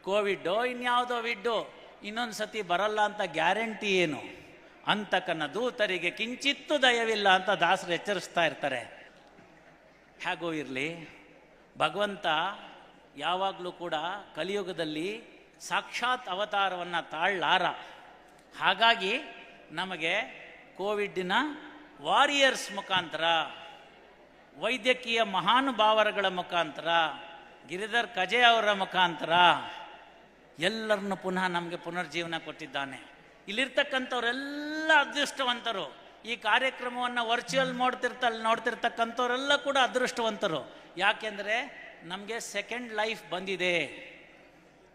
ಕೋವಿಡ್ಡೋ ಇನ್ಯಾವುದೋ ವಿಡ್ಡು ಇನ್ನೊಂದು ಸತಿ ಬರಲ್ಲ ಅಂತ ಗ್ಯಾರಂಟಿ ಏನು? ಅಂತಕನ ದೂತರಿಗೆ ಕಿಂಚಿತ್ತೂ ದಯವಿಲ್ಲ ಅಂತ ದಾಸರು ಎಚ್ಚರಿಸ್ತಾ ಇರ್ತಾರೆ. ಹೇಗೋ ಇರಲಿ, ಭಗವಂತ ಯಾವಾಗಲೂ ಕೂಡ ಕಲಿಯುಗದಲ್ಲಿ ಸಾಕ್ಷಾತ್ ಅವತಾರವನ್ನು ತಾಳಲಾರ. ಹಾಗಾಗಿ ನಮಗೆ ಕೋವಿಡ್ನ ವಾರಿಯರ್ಸ್ ಮುಖಾಂತರ, ವೈದ್ಯಕೀಯ ಮಹಾನುಭಾವರುಗಳ ಮುಖಾಂತರ, ಗಿರಿಧರ್ ಕಜೆ ಅವರ ಮುಖಾಂತರ ಎಲ್ಲರನ್ನು ಪುನಃ ನಮಗೆ ಪುನರ್ಜೀವನ ಕೊಟ್ಟಿದ್ದಾನೆ. ಇಲ್ಲಿರ್ತಕ್ಕಂಥವರೆಲ್ಲ ಅದೃಷ್ಟವಂತರು. ಈ ಕಾರ್ಯಕ್ರಮವನ್ನು ವರ್ಚುವಲ್ ನೋಡ್ತಿರ್ತಕ್ಕಂಥವರೆಲ್ಲ ಕೂಡ ಅದೃಷ್ಟವಂತರು. ಯಾಕೆಂದರೆ ನಮಗೆ ಸೆಕೆಂಡ್ ಲೈಫ್ ಬಂದಿದೆ.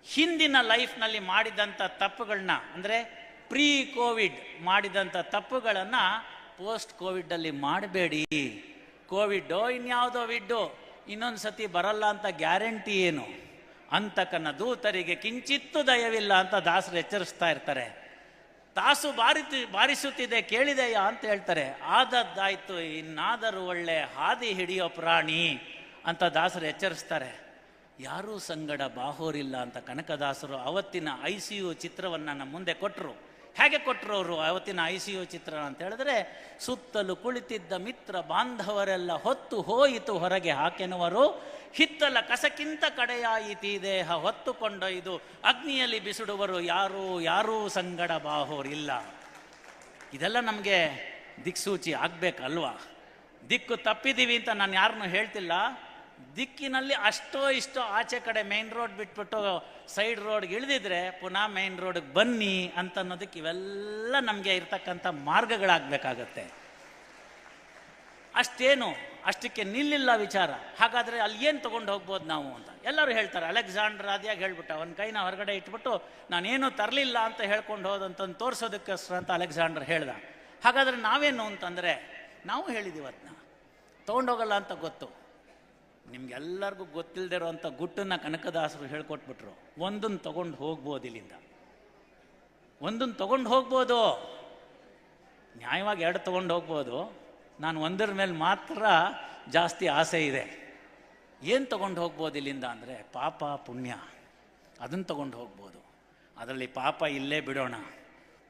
ಹಿಂದಿನ ಲೈಫ್ನಲ್ಲಿ ಮಾಡಿದಂಥ ತಪ್ಪುಗಳನ್ನ, ಅಂದರೆ ಪ್ರೀ ಕೋವಿಡ್ ಮಾಡಿದಂಥ ತಪ್ಪುಗಳನ್ನು ಪೋಸ್ಟ್ ಕೋವಿಡಲ್ಲಿ ಮಾಡಬೇಡಿ. ಕೋವಿಡ್ಡೋ ಇನ್ಯಾವುದೋ ವಿಡ್ಡು ಇನ್ನೊಂದು ಸತಿ ಬರಲ್ಲ ಅಂತ ಗ್ಯಾರಂಟಿ ಏನು? ಅಂತಕನ ದೂತರಿಗೆ ಕಿಂಚಿತ್ತೂ ದಯವಿಲ್ಲ ಅಂತ ದಾಸರು ಎಚ್ಚರಿಸ್ತಾ ಇರ್ತಾರೆ. ತಾಸು ಬಾರಿಸುತ್ತಿದೆ ಕೇಳಿದೆಯಾ ಅಂತ ಹೇಳ್ತಾರೆ. ಆದದ್ದಾಯ್ತು ಇನ್ನಾದರೂ ಒಳ್ಳೆ ಹಾದಿ ಹಿಡಿಯೋ ಪ್ರಾಣಿ ಅಂತ ದಾಸರು ಎಚ್ಚರಿಸ್ತಾರೆ. ಯಾರೂ ಸಂಗಡ ಬಾಹೋರಿಲ್ಲ ಅಂತ ಕನಕದಾಸರು ಅವತ್ತಿನ ICU ಚಿತ್ರವನ್ನು ನಮ್ಮ ಮುಂದೆ ಕೊಟ್ಟರು. ಹೇಗೆ ಕೊಟ್ಟರು ಅವರು ಅವತ್ತಿನ ICU ಚಿತ್ರ ಅಂತ ಹೇಳಿದ್ರೆ, ಸುತ್ತಲೂ ಕುಳಿತಿದ್ದ ಮಿತ್ರ ಬಾಂಧವರೆಲ್ಲ ಹೊತ್ತು ಹೋಯಿತು ಹೊರಗೆ ಹಾಕೆನುವರು, ಹಿತ್ತಲ ಕಸಕ್ಕಿಂತ ಕಡೆಯಾಯಿತಿ ದೇಹ ಹೊತ್ತುಕೊಂಡೊಯ್ದು ಅಗ್ನಿಯಲ್ಲಿ ಬಿಸಿಡುವರು, ಯಾರೂ ಸಂಗಡ ಬಾಹೋರಿಲ್ಲ. ಇದೆಲ್ಲ ನಮಗೆ ದಿಕ್ಸೂಚಿ ಆಗಬೇಕಲ್ವಾ? ದಿಕ್ಕು ತಪ್ಪಿದ್ದೀವಿ ಅಂತ ನಾನು ಯಾರನ್ನೂ ಹೇಳ್ತಿಲ್ಲ. ದಿಕ್ಕಿನಲ್ಲಿ ಅಷ್ಟೋ ಇಷ್ಟೋ ಆಚೆ ಕಡೆ ಮೇನ್ ರೋಡ್ ಬಿಟ್ಬಿಟ್ಟು ಸೈಡ್ ರೋಡ್ಗೆ ಇಳಿದಿದ್ರೆ ಪುನಃ ಮೇನ್ ರೋಡ್ಗೆ ಬನ್ನಿ ಅಂತ ಅನ್ನೋದಕ್ಕೆ ಇವೆಲ್ಲ ನಮಗೆ ಇರ್ತಕ್ಕಂಥ ಮಾರ್ಗಗಳಾಗಬೇಕಾಗತ್ತೆ. ಅಷ್ಟಕ್ಕೆ ನಿಲ್ಲಿಲ್ಲ ವಿಚಾರ. ಹಾಗಾದರೆ ಅಲ್ಲಿ ಏನು ತೊಗೊಂಡು ಹೋಗ್ಬೋದು ನಾವು ಅಂತ ಎಲ್ಲರೂ ಹೇಳ್ತಾರೆ. ಅಲೆಕ್ಸಾಂಡರ್ ಆದಿಯಾಗಿ ಹೇಳ್ಬಿಟ್ಟ, ಅವನ ಕೈನ ಹೊರಗಡೆ ಇಟ್ಬಿಟ್ಟು ನಾನೇನು ತರಲಿಲ್ಲ ಅಂತ ಹೇಳ್ಕೊಂಡು ಹೋದಂತಂದು ತೋರಿಸೋದಕ್ಕೋಸ್ಕರ ಅಂತ ಅಲೆಕ್ಸಾಂಡರ್ ಹೇಳ್ದ. ಹಾಗಾದರೆ ನಾವೇನು ಅಂತಂದರೆ, ನಾವು ಹೇಳಿದ್ದೀವಿ ಅದನ್ನ ತೊಗೊಂಡೋಗಲ್ಲ ಅಂತ ಗೊತ್ತು. ನಿಮ್ಗೆಲ್ಲರಿಗೂ ಗೊತ್ತಿಲ್ಲದಿರೋ ಅಂಥ ಗುಟ್ಟನ್ನು ಕನಕದಾಸರು ಹೇಳ್ಕೊಟ್ಬಿಟ್ರು. ಒಂದನ್ನು ತೊಗೊಂಡು ಹೋಗ್ಬೋದು, ಇಲ್ಲಿಂದ ಒಂದನ್ನು ತೊಗೊಂಡು ಹೋಗ್ಬೋದು, ನ್ಯಾಯವಾಗಿ 2 ತೊಗೊಂಡು ಹೋಗ್ಬೋದು. ನಾನು ಒಂದರ ಮೇಲೆ ಮಾತ್ರ ಜಾಸ್ತಿ ಆಸೆ ಇದೆ. ಏನು ತೊಗೊಂಡು ಹೋಗ್ಬೋದು ಇಲ್ಲಿಂದ ಅಂದರೆ ಪಾಪ ಪುಣ್ಯ, ಅದನ್ನು ತೊಗೊಂಡು ಹೋಗ್ಬೋದು. ಅದರಲ್ಲಿ ಪಾಪ ಇಲ್ಲೇ ಬಿಡೋಣ,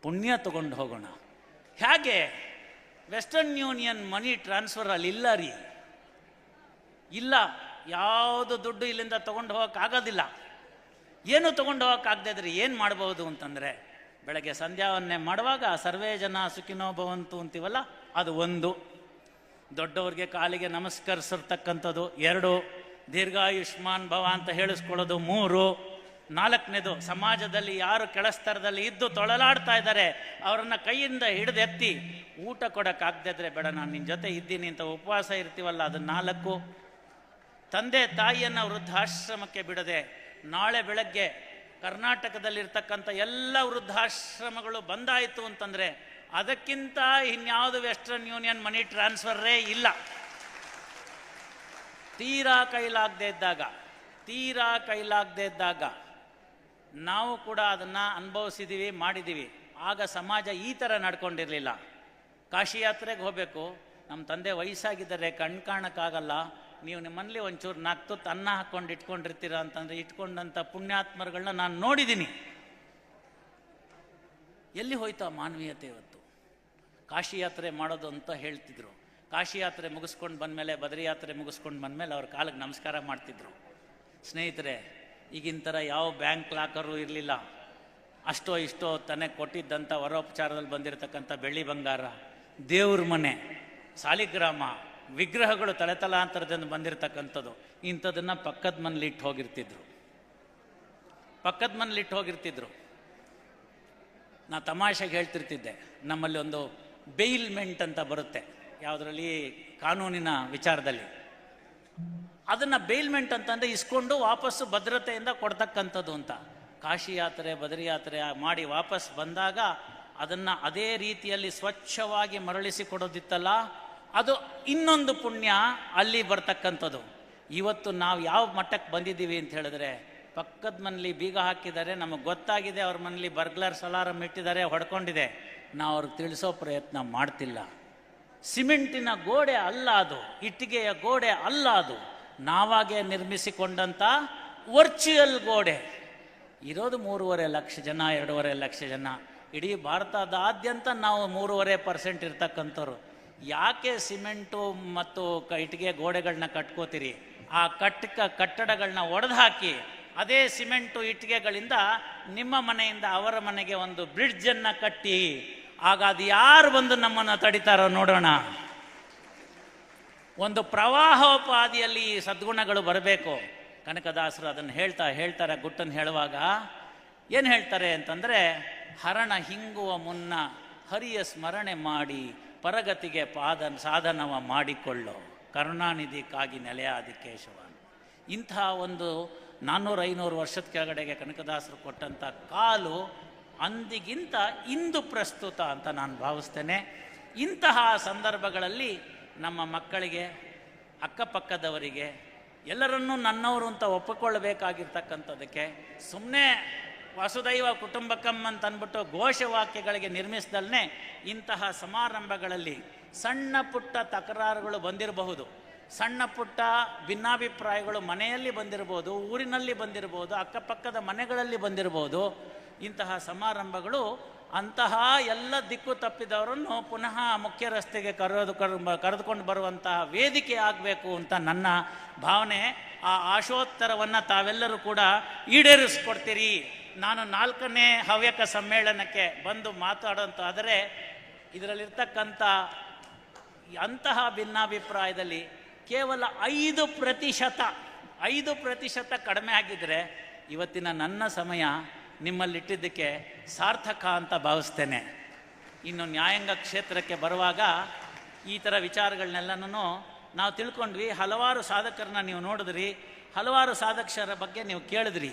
ಪುಣ್ಯ ತೊಗೊಂಡು ಹೋಗೋಣ. ಹೇಗೆ ವೆಸ್ಟರ್ನ್ ಯೂನಿಯನ್ ಮನಿ ಟ್ರಾನ್ಸ್ಫರ್ ಅಲ್ಲಿ ಇಲ್ಲ ರೀ, ಇಲ್ಲ, ಯಾವುದು ದುಡ್ಡು ಇಲ್ಲಿಂದ ತೊಗೊಂಡು ಹೋಗೋಕ್ಕಾಗೋದಿಲ್ಲ. ಏನು ತೊಗೊಂಡು ಹೋಗೋಕ್ಕಾಗದೇ ಇದ್ರೆ ಏನು ಮಾಡ್ಬೋದು ಅಂತಂದರೆ, ಬೆಳಗ್ಗೆ ಸಂಧ್ಯಾವನ್ನೇ ಮಾಡುವಾಗ ಸರ್ವೇ ಜನ ಸುಖಿನೋ ಭವಂತು ಅಂತೀವಲ್ಲ, ಅದು 1. ದೊಡ್ಡವ್ರಿಗೆ ಕಾಲಿಗೆ ನಮಸ್ಕರಿಸಿರ್ತಕ್ಕಂಥದ್ದು 2. ದೀರ್ಘಾಯುಷ್ಮಾನ್ ಭವ ಅಂತ ಹೇಳಿಸ್ಕೊಳ್ಳೋದು 3. 4ನೇದು, ಸಮಾಜದಲ್ಲಿ ಯಾರು ಕೆಳಸ್ತರದಲ್ಲಿ ಇದ್ದು ತೊಳಲಾಡ್ತಾ ಇದ್ದಾರೆ ಅವರನ್ನ ಕೈಯಿಂದ ಹಿಡಿದೆತ್ತಿ ಊಟ ಕೊಡೋಕ್ಕಾಗದೇ ಇದ್ರೆ, ಬೇಡ ನಾನು ನಿನ್ನ ಜೊತೆ ಇದ್ದೀನಿ ಅಂತ ಉಪವಾಸ ಇರ್ತೀವಲ್ಲ, ಅದು 4. ತಂದೆ ತಾಯಿಯನ್ನು ವೃದ್ಧಾಶ್ರಮಕ್ಕೆ ಬಿಡದೆ, ನಾಳೆ ಬೆಳಗ್ಗೆ ಕರ್ನಾಟಕದಲ್ಲಿರ್ತಕ್ಕಂಥ ಎಲ್ಲ ವೃದ್ಧಾಶ್ರಮಗಳು ಬಂದಾಯಿತು ಅಂತಂದರೆ ಅದಕ್ಕಿಂತ ಇನ್ಯಾವುದು ವೆಸ್ಟರ್ನ್ ಯೂನಿಯನ್ ಮನಿ ಟ್ರಾನ್ಸ್ಫರೇ ಇಲ್ಲ. ತೀರಾ ಕೈಲಾಗದೇ ಇದ್ದಾಗ ನಾವು ಕೂಡ ಅದನ್ನು ಅನುಭವಿಸಿದ್ದೀವಿ, ಮಾಡಿದ್ದೀವಿ. ಆಗ ಸಮಾಜ ಈ ಥರ ನಡ್ಕೊಂಡಿರಲಿಲ್ಲ. ಕಾಶಿ ಯಾತ್ರೆಗೆ ಹೋಗಬೇಕು, ನಮ್ಮ ತಂದೆ ವಯಸ್ಸಾಗಿದ್ದಾರೆ, ಕಣ್ ಕಾಣಕ್ಕಾಗಲ್ಲ, ನೀವು ನಿಮ್ಮಲ್ಲಿ ಒಂಚೂರು 4 ತುತ್ತು ಅನ್ನ ಹಾಕ್ಕೊಂಡು ಇಟ್ಕೊಂಡಿರ್ತೀರ ಅಂತಂದರೆ ಇಟ್ಕೊಂಡಂಥ ಪುಣ್ಯಾತ್ಮರುಗಳನ್ನ ನಾನು ನೋಡಿದ್ದೀನಿ. ಎಲ್ಲಿ ಹೋಯ್ತು ಆ ಮಾನವೀಯತೆ ಇವತ್ತು? ಕಾಶಿ ಯಾತ್ರೆ ಮಾಡೋದು ಅಂತ ಹೇಳ್ತಿದ್ರು. ಕಾಶಿ ಯಾತ್ರೆ ಮುಗಿಸ್ಕೊಂಡು ಬಂದಮೇಲೆ, ಬದ್ರಿ ಯಾತ್ರೆ ಮುಗಿಸ್ಕೊಂಡು ಬಂದಮೇಲೆ ಅವ್ರ ಕಾಲಿಗೆ ನಮಸ್ಕಾರ ಮಾಡ್ತಿದ್ರು. ಸ್ನೇಹಿತರೆ, ಈಗಿನ ಥರ ಯಾವ ಬ್ಯಾಂಕ್ ಲಾಕರು ಇರಲಿಲ್ಲ. ಅಷ್ಟೋ ಇಷ್ಟೋ ತಾನೇ ಕೊಟ್ಟಿದ್ದಂಥ ವರೋಪಚಾರದಲ್ಲಿ ಬಂದಿರತಕ್ಕಂಥ ಬೆಳ್ಳಿ ಬಂಗಾರ, ದೇವ್ರ ಮನೆ, ಸಾಲಿಗ್ರಾಮ, ವಿಗ್ರಹಗಳು ತಲೆತಲಾಂತರದಿಂದ ಬಂದಿರತಕ್ಕಂಥದ್ದು, ಇಂಥದನ್ನು ಪಕ್ಕದ ಮನೇಲಿ ಇಟ್ಟು ಹೋಗಿರ್ತಿದ್ರು. ನಾ ತಮಾಷೆಗೆ ಹೇಳ್ತಿರ್ತಿದ್ದೆ, ನಮ್ಮಲ್ಲಿ ಒಂದು ಬೇಲ್ಮೆಂಟ್ ಅಂತ ಬರುತ್ತೆ ಯಾವುದರಲ್ಲಿ, ಕಾನೂನಿನ ವಿಚಾರದಲ್ಲಿ. ಅದನ್ನು ಬೇಲ್ಮೆಂಟ್ ಅಂತಂದರೆ ಇಸ್ಕೊಂಡು ವಾಪಸ್ಸು ಭದ್ರತೆಯಿಂದ ಕೊಡ್ತಕ್ಕಂಥದ್ದು ಅಂತ. ಕಾಶಿ ಯಾತ್ರೆ ಬದ್ರಿ ಯಾತ್ರೆ ಮಾಡಿ ವಾಪಸ್ ಬಂದಾಗ ಅದನ್ನು ಅದೇ ರೀತಿಯಲ್ಲಿ ಸ್ವಚ್ಛವಾಗಿ ಮರಳಿಸಿ ಕೊಡೋದಿತ್ತಲ್ಲ, ಅದು ಇನ್ನೊಂದು ಪುಣ್ಯ ಅಲ್ಲಿ ಬರ್ತಕ್ಕಂಥದ್ದು. ಇವತ್ತು ನಾವು ಯಾವ ಮಟ್ಟಕ್ಕೆ ಬಂದಿದ್ದೀವಿ ಅಂತ ಹೇಳಿದ್ರೆ, ಪಕ್ಕದ ಮನೇಲಿ ಬೀಗ ಹಾಕಿದ್ದಾರೆ, ನಮಗೆ ಗೊತ್ತಾಗಿದೆ ಅವ್ರ ಮನೇಲಿ ಬರ್ಗ್ಲರ್ಸ್ ಅಲಾರಂ ಇಟ್ಟಿದ್ದಾರೆ, ಹೊಡ್ಕೊಂಡಿದೆ, ನಾವು ಅವ್ರಿಗೆ ತಿಳಿಸೋ ಪ್ರಯತ್ನ ಮಾಡ್ತಿಲ್ಲ. ಸಿಮೆಂಟಿನ ಗೋಡೆ ಅಲ್ಲ ಅದು, ಇಟ್ಟಿಗೆಯ ಗೋಡೆ ಅಲ್ಲ ಅದು, ನಾವಾಗೇ ನಿರ್ಮಿಸಿಕೊಂಡಂಥ ವರ್ಚುವಲ್ ಗೋಡೆ. ಇರೋದು 3.5 ಲಕ್ಷ ಜನ, 2.5 ಲಕ್ಷ ಜನ. ಇಡೀ ಭಾರತದಾದ್ಯಂತ ನಾವು 3.5% ಇರ್ತಕ್ಕಂಥವ್ರು. ಯಾಕೆ ಸಿಮೆಂಟು ಮತ್ತು ಇಟ್ಟಿಗೆ ಗೋಡೆಗಳನ್ನ ಕಟ್ಕೋತೀರಿ? ಆ ಕಟ್ಟಡಗಳನ್ನ ಒಡೆದು ಹಾಕಿ ಅದೇ ಸಿಮೆಂಟು ಇಟ್ಟಿಗೆಗಳಿಂದ ನಿಮ್ಮ ಮನೆಯಿಂದ ಅವರ ಮನೆಗೆ ಒಂದು ಬ್ರಿಡ್ಜನ್ನು ಕಟ್ಟಿ, ಆಗ ಅದು ಯಾರು ಬಂದು ನಮ್ಮನ್ನು ತಡಿತಾರೋ ನೋಡೋಣ. ಒಂದು ಪ್ರವಾಹೋಪಾದಿಯಲ್ಲಿ ಈ ಸದ್ಗುಣಗಳು ಬರಬೇಕು. ಕನಕದಾಸರು ಅದನ್ನು ಹೇಳ್ತಾರೆ. ಗುಟ್ಟನ್ನು ಹೇಳುವಾಗ ಏನು ಹೇಳ್ತಾರೆ ಅಂತಂದರೆ, ಹರಣ ಹಿಂಗುವ ಮುನ್ನ ಹರಿಯ ಸ್ಮರಣೆ ಮಾಡಿ ಪರಗತಿಗೆ ಸಾಧನವ ಮಾಡಿಕೊಳ್ಳೋ ಕರುಣಾನಿಧಿ ಕಾಗಿ ನೆಲೆಯಾದಿ ಕೇಶವ. ಇಂಥ ಒಂದು 400-500 ವರ್ಷದ ಕೆಳಗಡೆಗೆ ಕನಕದಾಸರು ಕೊಟ್ಟಂಥ ಕಾಲು ಅಂದಿಗಿಂತ ಇಂದು ಪ್ರಸ್ತುತ ಅಂತ ನಾನು ಭಾವಿಸ್ತೇನೆ. ಇಂತಹ ಸಂದರ್ಭಗಳಲ್ಲಿ ನಮ್ಮ ಮಕ್ಕಳಿಗೆ, ಅಕ್ಕಪಕ್ಕದವರಿಗೆ ಎಲ್ಲರನ್ನೂ ನನ್ನವರು ಅಂತ ಒಪ್ಪಿಕೊಳ್ಳಬೇಕಾಗಿರ್ತಕ್ಕಂಥದ್ದಕ್ಕೆ ಸುಮ್ಮನೆ ವಸುದೈವ ಕುಟುಂಬಕಂ ಅಂತ ಅಂದ್ಬಿಟ್ಟು ಘೋಷವಾಕ್ಯಗಳಿಗೆ ನಿರ್ಮಿಸ್ದಲ್ಲೇ ಇಂತಹ ಸಮಾರಂಭಗಳಲ್ಲಿ ಸಣ್ಣ ಪುಟ್ಟ ತಕರಾರುಗಳು ಬಂದಿರಬಹುದು, ಸಣ್ಣ ಪುಟ್ಟ ಭಿನ್ನಾಭಿಪ್ರಾಯಗಳು ಮನೆಯಲ್ಲಿ ಬಂದಿರ್ಬೋದು, ಊರಿನಲ್ಲಿ ಬಂದಿರ್ಬೋದು, ಅಕ್ಕಪಕ್ಕದ ಮನೆಗಳಲ್ಲಿ ಬಂದಿರ್ಬೋದು. ಇಂತಹ ಸಮಾರಂಭಗಳು ಅಂತಹ ಎಲ್ಲ ದಿಕ್ಕು ತಪ್ಪಿದವರನ್ನು ಪುನಃ ಮುಖ್ಯ ರಸ್ತೆಗೆ ಕರೆದುಕೊಂಡು ಬರುವಂತಹ ವೇದಿಕೆ ಆಗಬೇಕು ಅಂತ ನನ್ನ ಭಾವನೆ. ಆ ಆಶೋತ್ತರವನ್ನು ತಾವೆಲ್ಲರೂ ಕೂಡ ಈಡೇರಿಸ್ಕೊಡ್ತೀರಿ. ನಾನು 4ನೇ ಹವ್ಯಕ ಸಮ್ಮೇಳನಕ್ಕೆ ಬಂದು ಮಾತಾಡೋಂತಾದರೆ ಇದರಲ್ಲಿರ್ತಕ್ಕಂಥ ಅಂತಹ ಭಿನ್ನಾಭಿಪ್ರಾಯದಲ್ಲಿ ಕೇವಲ 5% ಕಡಿಮೆ ಆಗಿದ್ದರೆ ಇವತ್ತಿನ ನನ್ನ ಸಮಯ ನಿಮ್ಮಲ್ಲಿಟ್ಟಿದ್ದಕ್ಕೆ ಸಾರ್ಥಕ ಅಂತ ಭಾವಿಸ್ತೇನೆ. ಇನ್ನು ನ್ಯಾಯಾಂಗ ಕ್ಷೇತ್ರಕ್ಕೆ ಬರುವಾಗ ಈ ಥರ ವಿಚಾರಗಳನ್ನೆಲ್ಲನೂ ನಾವು ತಿಳ್ಕೊಂಡ್ವಿ. ಹಲವಾರು ಸಾಧಕರನ್ನ ನೀವು ನೋಡಿದ್ರಿ, ಹಲವಾರು ಸಾಧಕರ ಬಗ್ಗೆ ನೀವು ಕೇಳಿದ್ರಿ.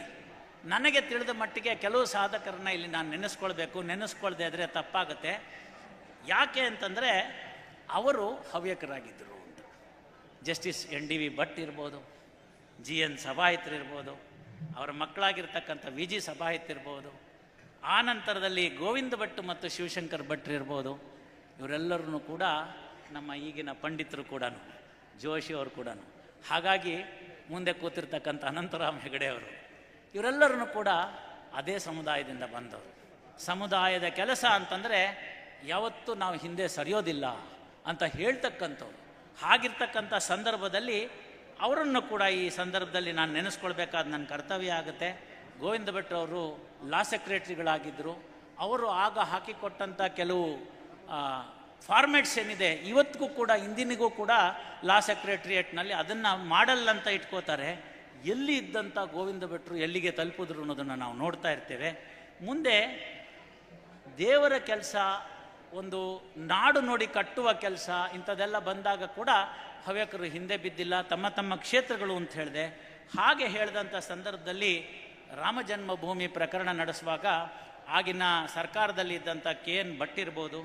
ನನಗೆ ತಿಳಿದ ಮಟ್ಟಿಗೆ ಕೆಲವು ಸಾಧಕರನ್ನ ಇಲ್ಲಿ ನಾನು ನೆನೆಸ್ಕೊಳ್ದೇ ಇದ್ದರೆ ತಪ್ಪಾಗುತ್ತೆ. ಯಾಕೆ ಅಂತಂದರೆ ಅವರು ಹವ್ಯಕರಾಗಿದ್ದರು ಅಂತ. ಜಸ್ಟಿಸ್ NDV ಭಟ್ ಇರ್ಬೋದು, GN ಸಭಾಹಿತರು ಇರ್ಬೋದು, ಅವರ ಮಕ್ಕಳಾಗಿರ್ತಕ್ಕಂಥ VG ಸಭಾಹಿತ್ ಇರ್ಬೋದು, ಆ ನಂತರದಲ್ಲಿ ಗೋವಿಂದ ಭಟ್ ಮತ್ತು ಶಿವಶಂಕರ್ ಭಟ್ರು ಇರ್ಬೋದು. ಇವರೆಲ್ಲರೂ ಕೂಡ ನಮ್ಮ ಈಗಿನ ಪಂಡಿತರು ಕೂಡ, ಜೋಶಿ ಅವರು ಕೂಡ. ಹಾಗಾಗಿ ಮುಂದೆ ಕೂತಿರ್ತಕ್ಕಂಥ ಅನಂತರಾಮ್ ಹೆಗಡೆ ಅವರು, ಇವರೆಲ್ಲರೂ ಕೂಡ ಅದೇ ಸಮುದಾಯದಿಂದ ಬಂದವರು. ಸಮುದಾಯದ ಕೆಲಸ ಅಂತಂದರೆ ಯಾವತ್ತೂ ನಾವು ಹಿಂದೆ ಸರಿಯೋದಿಲ್ಲ ಅಂತ ಹೇಳ್ತಕ್ಕಂಥವ್ರು. ಹಾಗಿರ್ತಕ್ಕಂಥ ಸಂದರ್ಭದಲ್ಲಿ ಅವರನ್ನು ಕೂಡ ಈ ಸಂದರ್ಭದಲ್ಲಿ ನಾನು ನೆನೆಸ್ಕೊಳ್ಬೇಕಾದ ನನ್ನ ಕರ್ತವ್ಯ ಆಗುತ್ತೆ. ಗೋವಿಂದ ಭಟ್ ಅವರು ಲಾ ಸೆಕ್ರೆಟರಿಗಳಾಗಿದ್ದರು. ಅವರು ಆಗ ಹಾಕಿಕೊಟ್ಟಂಥ ಕೆಲವು ಫಾರ್ಮೆಟ್ಸ್ ಏನಿದೆ ಇವತ್ತಿಗೂ ಕೂಡ, ಇಂದಿನಿಗೂ ಕೂಡ ಲಾ ಸೆಕ್ರೆಟ್ರಿಯೇಟ್ನಲ್ಲಿ ಅದನ್ನು ಮಾಡಲ್ ಅಂತ ಇಟ್ಕೋತಾರೆ. ಎಲ್ಲಿ ಇದ್ದಂಥ ಗೋವಿಂದ ಭಟ್ರು ಎಲ್ಲಿಗೆ ತಲುಪಿದ್ರು ಅನ್ನೋದನ್ನು ನಾವು ನೋಡ್ತಾ ಇರ್ತೇವೆ. ಮುಂದೆ ದೇವರ ಕೆಲಸ, ಒಂದು ನಾಡು ನೋಡಿ ಕಟ್ಟುವ ಕೆಲಸ, ಇಂಥದ್ದೆಲ್ಲ ಬಂದಾಗ ಕೂಡ ಹವ್ಯಕರು ಹಿಂದೆ ಬಿದ್ದಿಲ್ಲ. ತಮ್ಮ ತಮ್ಮ ಕ್ಷೇತ್ರಗಳು ಅಂತ ಹೇಳಿದೆ. ಹಾಗೆ ಹೇಳಿದಂಥ ಸಂದರ್ಭದಲ್ಲಿ ರಾಮ ಜನ್ಮಭೂಮಿ ಪ್ರಕರಣ ನಡೆಸುವಾಗ ಆಗಿನ ಸರ್ಕಾರದಲ್ಲಿ ಇದ್ದಂಥ KN ಭಟ್ ಇರ್ಬೋದು,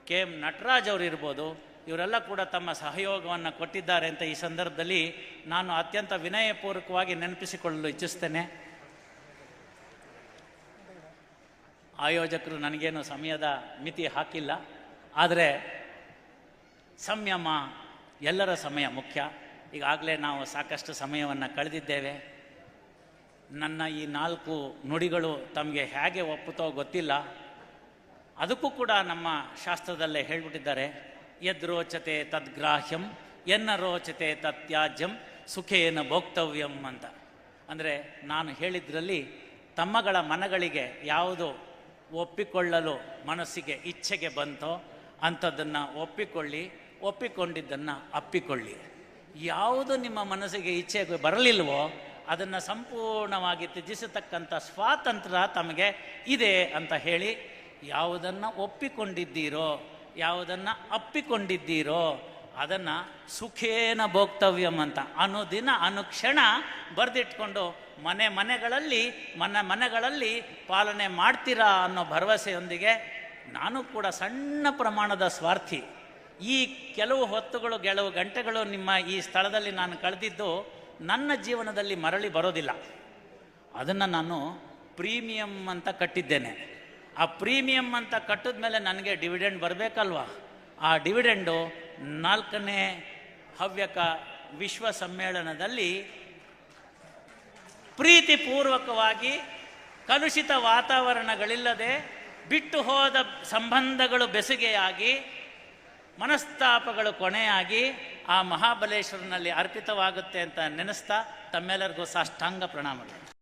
KM ನಟರಾಜ್ ಅವರು ಇರ್ಬೋದು, ಇವರೆಲ್ಲ ಕೂಡ ತಮ್ಮ ಸಹಯೋಗವನ್ನು ಕೊಟ್ಟಿದ್ದಾರೆ ಅಂತ ಈ ಸಂದರ್ಭದಲ್ಲಿ ನಾನು ಅತ್ಯಂತ ವಿನಯಪೂರ್ವಕವಾಗಿ ನೆನಪಿಸಿಕೊಳ್ಳಲು ಇಚ್ಛಿಸ್ತೇನೆ. ಆಯೋಜಕರು ನನಗೇನು ಸಮಯದ ಮಿತಿ ಹಾಕಿಲ್ಲ, ಆದರೆ ಸಂಯಮ, ಎಲ್ಲರ ಸಮಯ ಮುಖ್ಯ. ಈಗಾಗಲೇ ನಾವು ಸಾಕಷ್ಟು ಸಮಯವನ್ನು ಕಳೆದಿದ್ದೇವೆ. ನನ್ನ ಈ 4 ನುಡಿಗಳು ತಮಗೆ ಹೇಗೆ ಒಪ್ಪುತ್ತೋ ಗೊತ್ತಿಲ್ಲ. ಅದಕ್ಕೂ ಕೂಡ ನಮ್ಮ ಶಾಸ್ತ್ರದಲ್ಲೇ ಹೇಳಿಬಿಟ್ಟಿದ್ದಾರೆ, ಯದ್ರೋಚತೆ ತದ್ಗ್ರಾಹ್ಯಂ ಎನ್ನ ರೋಚತೆ ತತ್ಯಾಜ್ಯಂ ಸುಖೇನ ಭೋಕ್ತವ್ಯಂ ಅಂತ. ಅಂದರೆ ನಾನು ಹೇಳಿದ್ರಲ್ಲಿ ತಮ್ಮಗಳ ಮನಗಳಿಗೆ ಯಾವುದು ಒಪ್ಪಿಕೊಳ್ಳಲು ಮನಸ್ಸಿಗೆ ಇಚ್ಛೆಗೆ ಬಂತೋ ಅಂಥದ್ದನ್ನು ಒಪ್ಪಿಕೊಂಡಿದ್ದನ್ನು ಅಪ್ಪಿಕೊಳ್ಳಿ. ಯಾವುದು ನಿಮ್ಮ ಮನಸ್ಸಿಗೆ ಇಚ್ಛೆಗೆ ಬರಲಿಲ್ವೋ ಅದನ್ನು ಸಂಪೂರ್ಣವಾಗಿ ತ್ಯಜಿಸತಕ್ಕಂಥ ಸ್ವಾತಂತ್ರ್ಯ ತಮಗೆ ಇದೆ ಅಂತ ಹೇಳಿ, ಯಾವುದನ್ನು ಒಪ್ಪಿಕೊಂಡಿದ್ದೀರೋ, ಯಾವುದನ್ನು ಅಪ್ಪಿಕೊಂಡಿದ್ದೀರೋ ಅದನ್ನು ಸುಖೇನ ಭೋಕ್ತವ್ಯಂ ಅಂತ ಅನುದಿನ ಅನುಕ್ಷಣ ಬರೆದಿಟ್ಕೊಂಡು ಮನೆಗಳಲ್ಲಿ ಪಾಲನೆ ಮಾಡ್ತೀರಾ ಅನ್ನೋ ಭರವಸೆಯೊಂದಿಗೆ ನಾನು ಕೂಡ ಸಣ್ಣ ಪ್ರಮಾಣದ ಸ್ವಾರ್ಥಿ. ಈ ಕೆಲವು ಹೊತ್ತುಗಳು, ಕೆಲವು ಗಂಟೆಗಳು ನಿಮ್ಮ ಈ ಸ್ಥಳದಲ್ಲಿ ನಾನು ಕಳೆದಿದ್ದು ನನ್ನ ಜೀವನದಲ್ಲಿ ಮರಳಿ ಬರೋದಿಲ್ಲ. ಅದನ್ನು ನಾನು ಪ್ರೀಮಿಯಂ ಅಂತ ಕಟ್ಟಿದ್ದೇನೆ. ಆ ಪ್ರೀಮಿಯಂ ಅಂತ ಕಟ್ಟಿದ ಮೇಲೆ ನನಗೆ ಡಿವಿಡೆಂಡ್ ಬರಬೇಕಲ್ವ? ಆ ಡಿವಿಡೆಂಡು 4ನೇ ಹವ್ಯಕ ವಿಶ್ವ ಸಮ್ಮೇಳನದಲ್ಲಿ ಪ್ರೀತಿಪೂರ್ವಕವಾಗಿ ಕಲುಷಿತ ವಾತಾವರಣಗಳಿಲ್ಲದೆ ಬಿಟ್ಟು ಹೋದ ಸಂಬಂಧಗಳು ಬೆಸುಗೆಯಾಗಿ ಮನಸ್ತಾಪಗಳು ಕೊನೆಯಾಗಿ ಆ ಮಹಾಬಲೇಶ್ವರನಲ್ಲಿ ಅರ್ಪಿತವಾಗುತ್ತೆ ಅಂತ ನೆನೆಸ್ತಾ ತಮ್ಮೆಲ್ಲರಿಗೂ ಸಾಷ್ಟಾಂಗ ಪ್ರಣಾಮಗಳು.